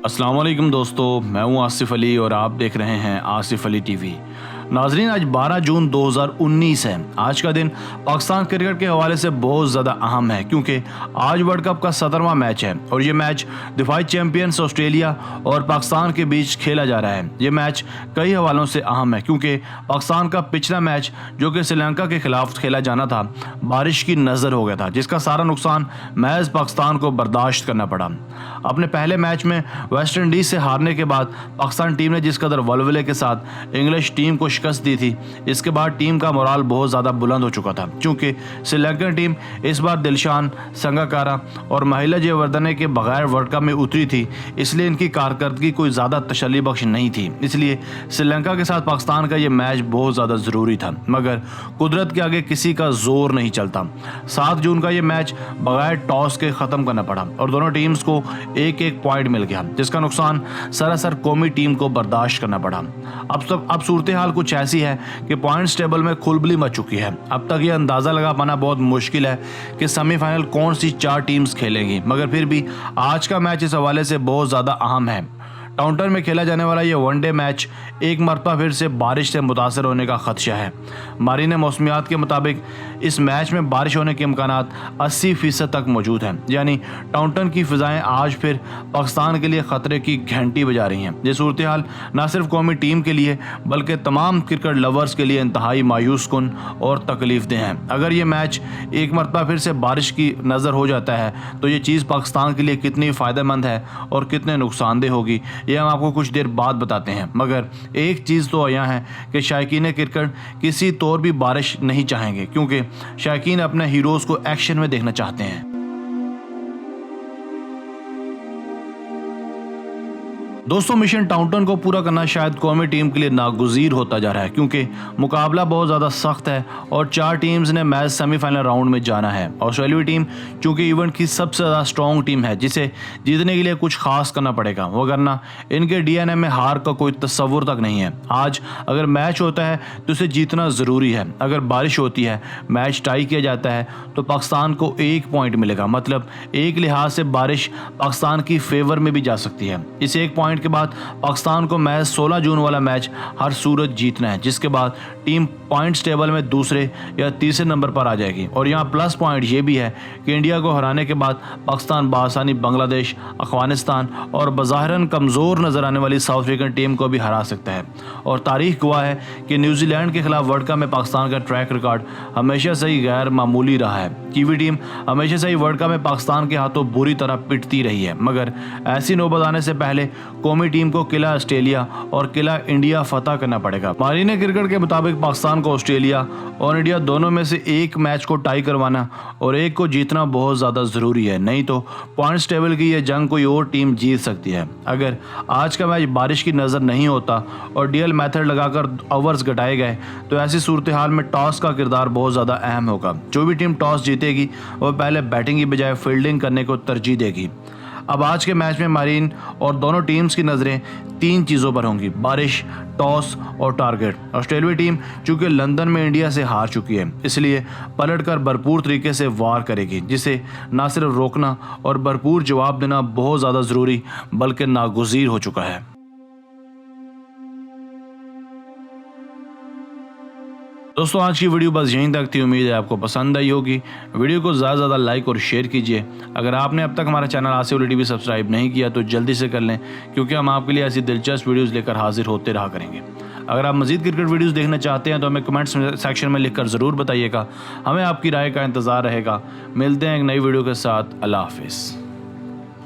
अस्सलाम वालेकुम दोस्तों, मैं हूं आसिफ अली और आप देख रहे हैं आसिफ अली टीवी। नाजरीन, आज 12 जून 2019 है। आज का दिन पाकिस्तान क्रिकेट के हवाले से बहुत ज़्यादा अहम है क्योंकि आज वर्ल्ड कप का 17वां मैच है और ये मैच दिफाई चैंपियंस ऑस्ट्रेलिया और पाकिस्तान के बीच खेला जा रहा है। ये मैच कई हवालों से अहम है क्योंकि पाकिस्तान का पिछला मैच जो कि श्रीलंका के खिलाफ खेला जाना था, बारिश की नज़र हो गया था, जिसका सारा नुकसान महज पाकिस्तान को बर्दाश्त करना पड़ा। अपने पहले मैच में वेस्ट इंडीज़ से हारने के बाद पाकिस्तान टीम ने जिस कदर वल्वले के साथ इंग्लिश टीम को शिकस्त दी थी, इसके बाद टीम का मोराल बहुत ज़्यादा बुलंद हो चुका था क्योंकि श्रीलंकन टीम इस बार दिलशान संगकारा और महिला जयवर्धने के बगैर वर्ल्ड कप में उतरी थी, इसलिए इनकी कारकर्दगी कोई ज़्यादा तसल्ली बख्श नहीं थी। इसलिए श्रीलंका के साथ पाकिस्तान का ये मैच बहुत ज़्यादा ज़रूरी था, मगर कुदरत के आगे किसी का जोर नहीं चलता। 7 जून का ये मैच बगैर टॉस के ख़त्म करना पड़ा और दोनों टीम्स को एक एक पॉइंट मिल गया, जिसका नुकसान सरासर कौमी टीम को बर्दाश्त करना पड़ा। अब सूरत हाल कुछ ऐसी है कि पॉइंट्स टेबल में खुलबली मच चुकी है। अब तक ये अंदाज़ा लगा पाना बहुत मुश्किल है कि सेमीफाइनल कौन सी 4 टीम्स खेलेंगी, मगर फिर भी आज का मैच इस हवाले से बहुत ज़्यादा अहम है। टाउनटन में खेला जाने वाला ये वनडे मैच एक मरतबा फिर से बारिश से मुतासर होने का खदशा है। मारीन मौसमियात के मुताबिक इस मैच में बारिश होने के इम्कानात 80% तक मौजूद हैं, यानी टाउनटन की फ़िज़ाएँ आज फिर पाकिस्तान के लिए ख़तरे की घंटी बजा रही हैं। ये सूरत हाल न सिर्फ कौमी टीम के लिए बल्कि तमाम क्रिकेट लवर्स के लिए इंतहाई मायूस कुन और तकलीफ़देह हैं। अगर ये मैच एक मरतबा फिर से बारिश की नज़र हो जाता है तो ये चीज़ पाकिस्तान के लिए कितनी फ़ायदेमंद है और कितने नुकसानदेह होगी, ये हम आपको कुछ देर बाद बताते हैं। मगर एक चीज़ तो यह है कि शायकीन क्रिकेट किसी तौर भी बारिश नहीं चाहेंगे क्योंकि शायकीन अपने हीरोज़ को एक्शन में देखना चाहते हैं। दोस्तों, मिशन टाउनटन को पूरा करना शायद कौमी टीम के लिए नागुज़ीर होता जा रहा है क्योंकि मुकाबला बहुत ज़्यादा सख्त है और 4 टीम्स ने मैच सेमीफाइनल राउंड में जाना है। ऑस्ट्रेलियाई टीम चूँकि इवेंट की सबसे ज़्यादा स्ट्रॉन्ग टीम है, जिसे जीतने के लिए कुछ खास करना पड़ेगा, वरना इनके DNA में हार का कोई तस्वुर तक नहीं है। आज अगर मैच होता है तो उसे जीतना ज़रूरी है। अगर बारिश होती है, मैच टाई किया जाता है तो पाकिस्तान को 1 पॉइंट मिलेगा, मतलब एक लिहाज से बारिश पाकिस्तान की फेवर में भी जा सकती है। इस 1 पॉइंट के बाद पाकिस्तान को मैच 16 जून वाला मैच हर सूरत जीतना है, जिसके बाद टीम पॉइंट्स टेबल में दूसरे या तीसरे नंबर पर आ जाएगी। और यहाँ प्लस पॉइंट ये भी है कि इंडिया को हराने के बाद पाकिस्तान बासानी बांग्लादेश, अफगानिस्तान और बज़ाहिरन कमज़ोर नजर आने वाली साउथ अफ्रीकन टीम को भी हरा सकता है। और तारीख गवाह है कि न्यूजीलैंड के खिलाफ वर्ल्ड कप में पाकिस्तान का ट्रैक रिकॉर्ड हमेशा से ही गैर मामूली रहा है। कीवी टीम हमेशा से ही वर्ल्ड कप में पाकिस्तान के हाथों बुरी तरह पिटती रही है, मगर ऐसी नौबत आने से पहले कौमी टीम को किला ऑस्ट्रेलिया और किला इंडिया फतह करना पड़ेगा। मारीन क्रिकेट के मुताबिक पाकिस्तान को ऑस्ट्रेलिया और इंडिया दोनों में से एक मैच को टाई करवाना और एक को जीतना बहुत ज़्यादा ज़रूरी है, नहीं तो पॉइंट्स टेबल की ये जंग कोई और टीम जीत सकती है। अगर आज का मैच बारिश की नज़र नहीं होता और डीएल मेथड लगाकर ओवर्स घटाए गए तो ऐसी सूरत हाल में टॉस का किरदार बहुत ज़्यादा अहम होगा। जो भी टीम टॉस जीतेगी वह पहले बैटिंग की बजाय फील्डिंग करने को तरजीह देगी। अब आज के मैच में मारीन और दोनों टीम्स की नज़रें 3 चीज़ों पर होंगी: बारिश, टॉस और टारगेट। ऑस्ट्रेलियाई टीम चूँकि लंदन में इंडिया से हार चुकी है, इसलिए पलटकर भरपूर तरीके से वार करेगी, जिसे ना सिर्फ रोकना और भरपूर जवाब देना बहुत ज़्यादा ज़रूरी बल्कि नागुज़ीर हो चुका है। दोस्तों, आज की वीडियो बस यहीं तक थी। उम्मीद है आपको पसंद आई होगी। वीडियो को ज़्यादा से ज़्यादा लाइक और शेयर कीजिए। अगर आपने अब तक हमारा channel Asif Ali TV subscribe नहीं किया तो जल्दी से कर लें, क्योंकि हम आपके लिए ऐसी दिलचस्प वीडियोज़ लेकर हाजिर होते रहा करेंगे। अगर आप मज़ीद क्रिकेट वीडियोज़ देखना चाहते हैं तो हमें कमेंट्स सेक्शन में लिखकर ज़रूर बताइएगा। हमें आपकी राय का इंतज़ार रहेगा। मिलते हैं एक नई वीडियो के साथ। अल्लाह हाफिज़।